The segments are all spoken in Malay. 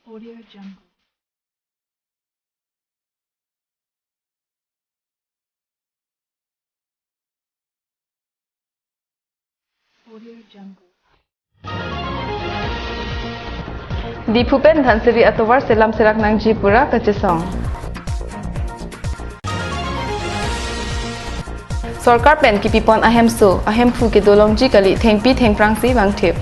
Audio Jungle. Audio Jungle. Di Phupen Dhansiri Atowar Selam Serak Nang Jipura Kachisong. Sarkar pen ki pipon ahem phu ke dolong ji kali thengpi thengprang si wangthip.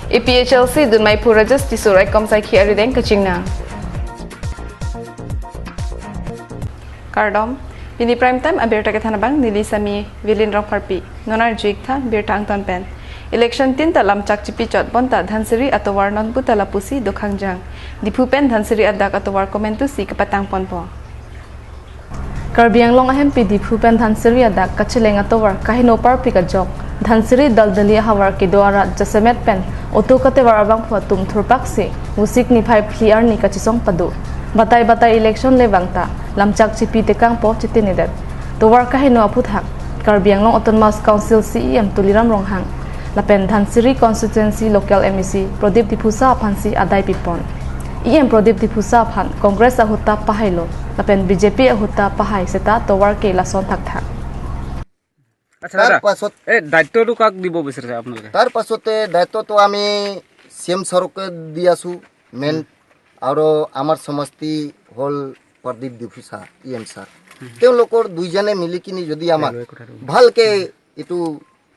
APHLC dun mai pura just tisurai komsai khi arideng kachingna. Kardom Pini prime time aberta ke thanabang nili sami vilin rong parpi nonar jik tha berta angton pen election tin ta lamchak chipi chot bonta Dhansiri Atowar non buta lapusi dokhangjang di Phupen Dhansiri adak Atowar komentu si kapatang ponpo Karbi Anglong ahem pi di Phupen Dhansiri adak kachileng Atowar kahino parpi ka jok Dhansiri daldali hawar ke doara jasemet pen oto kate warabang phuatum thurpaksi musik ni phai phr ni kachisong padu batai election lewangta lamchak chipi tekang po chitinidet towar kahino aputhak Karbi Anglong Autonomous Council CEM tuliram ronghang lapen Dhansiri constituency local MEC Pradip Diphusa phansi adai pipon EM Pradip Diphusa phan Congress ahuta pahailo lapen BJP ahuta pahai seta towar ke lason thak আচ্ছা দাদা এই দায়িত্বটো কাক দিব বিচাৰিছে আপোনালোকে তাৰ পাছতে দায়িত্বটো আমি সিএম সৰকে দি আছো মেন আৰু আমাৰ সমষ্টি হল প্ৰদীপ ডিফুসা ইএম ছাৰ তেওঁলোকৰ দুইজনে মিলি কিনি যদি আমাক ভালকে এটো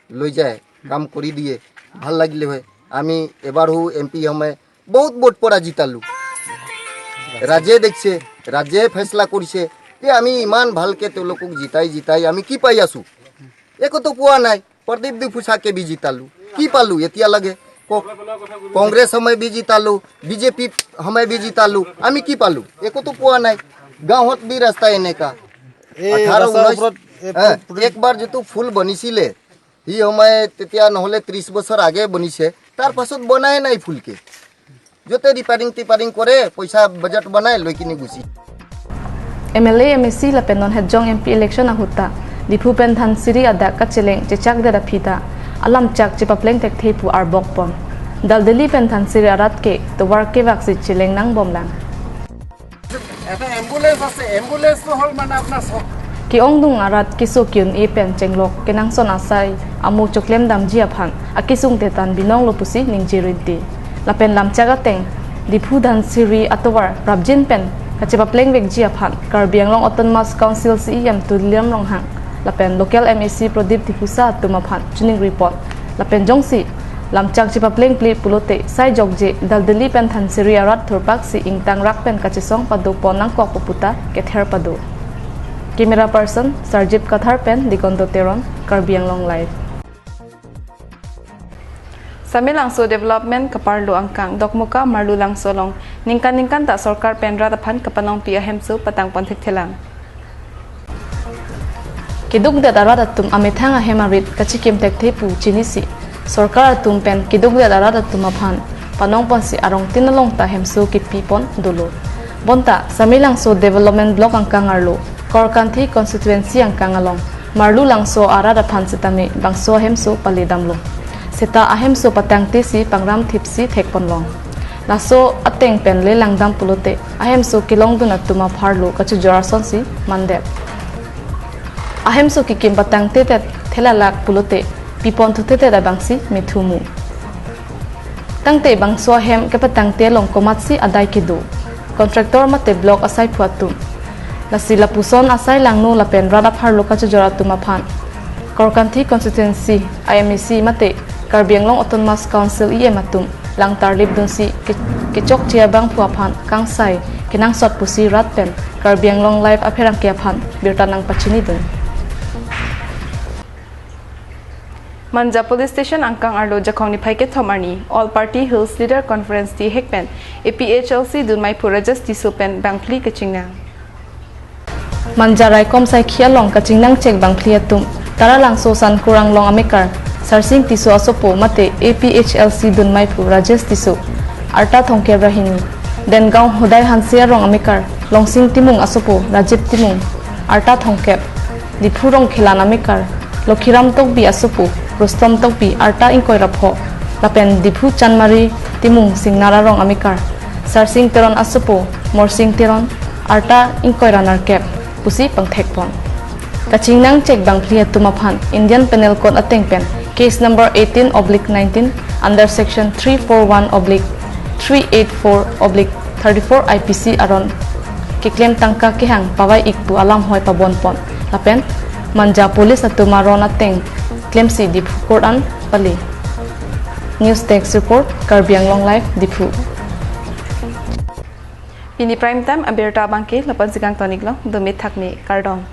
লৈ যায় কাম কৰি দিয়ে ভাল লাগিলে হয় আমি এবাৰও এমপি হমে বহুত ভোট পৰা জিতালো ৰাজে দেখছে ৰাজে ফেসলা কৰিছে যে আমি ইমান ভালকে তেওঁলোকক জিতাই আমি কি পাই আছো একতো পোৱা নাই প্ৰদীপ ডিফুসাকে বি জিতালো কি পালো এতিয়া লাগে কংগ্ৰেছ সময় বি জিতালো বিজেপি সময় বি জিতালো আমি কি পালো একতো পোৱা নাই গাঁৱত বি ৰাস্তা এনেকা 18 একবাৰ যেটো ফুল বনিছিলে ই সময় তেতিয়া নহলে 30 বছৰ আগে বনিছে তাৰ পাছত বনাই নাই ফুলকে যতে ৰিপেয়াৰিং কৰে পইচা বাজেট বনাই লৈ কিনি গুছি MLA MEC lapenon hedjong MP election ahuta di Phupen Dhansiri adak kacheleng chechak da phita alam chak chipapleng tek theipu arbok pon daldeli pen Dhansiri arat ke towar ke vaksi chileng nang bomlang এটা অ্যাম্বুলেন্স আছে অ্যাম্বুলেন্স তো হল মানে আপনার ki ongdung arat kisokyun e pen chenglok kenang son asai amu choklem dam ji aphan akisung te tan binong lopusi ningjirinti lapen lamchaga teng di Phu Dhansiri Atowar prabjin pen kachepa pleng vek ji aphan Karbi Anglong Autonomous Council CEM tuliam ronghang lapen local MEC Pradip Diphusa tumaphan chuning report lapen jongsi lamchak chipa pleng pli pulote sai jokje daldali pen Dhansiri arat thurpak si ingtang rak pen kachisong padu ponang kok poputa kether padu camera person Sarjip Kathar pen Digonto Teron Karbi Anglong live Samilangso development kaparlo angkang dokmuka marlu lang solong ningkan ta sarkar pen rataphan kapanong pi ahemsu patang ponthik thelang kiduk da darat atum amethang ahemarit kachikim tek thepu chinisi sarkar atum pen kiduk da darat atum aphan panong ponsi arong tinalong ta hemsu ki pipon dolo bonta Samilangso development block angkang arlo Korkanthi constituency angkang along marlu langso arada phan sitame bangso hemso palidamlo seta ahemso patang tisi pangram thipsi thekponlong laso ateng pen le langdam pulote ahemso kilong duna tuma pharlo kachu jorason si mandep ahemso kikim patang tete thela lak pulote pipon thutete da bangsi methumu tangte bangso hem ke patang te long komatsi adai kedu contractor mate block asai phuatum lasila puson asai langno lapen rada pharlo kachu joratuma phan Korkanthi constituency IMEC mate Karbi Anglong Autonomous Council EM atum langtar lip dunsi kichok chia bang phuaphan kangsai kinang sot pusi rat pen Karbi Anglong live apherang ke phan birtanang pachini dun Manja police station angkang arlo jakhongni phaike thomarni all party hills leader conference ti hekpen APHLC dunmai pura justice open bangpli kachingna Manjarai komsai khialong kachingnang chek bangpli atum taralang sosan kurang long amikar sarsing tiso asopo mate APHLC dunmai pu rajesh tiso arta thongke rahini dengaw hodai hansia rong amikar longsing timung asopo rajib timung arta thongke dipurong khilan amikar lokhiram tokbi asopo rustom tokbi arta inkoi rapho lapen diphu chanmari timung singnara rong amikar sarsing teron asupo morsing teron arta inkoiranar kep pusi pangthekpon kachingnang check bang phlia tumaphan Indian Penal Code atengpen case number 18/19 under section 341/384/34 IPC aron kiklem tangka kihang pawai ikpu alam hoi pabon pon lapen manja police atumaron ateng claim si diphu court an pali news text report Karbi Anglong Live Diphu ini prime time abirta bangke lapan sigang tonik lo dumit thakmi kardong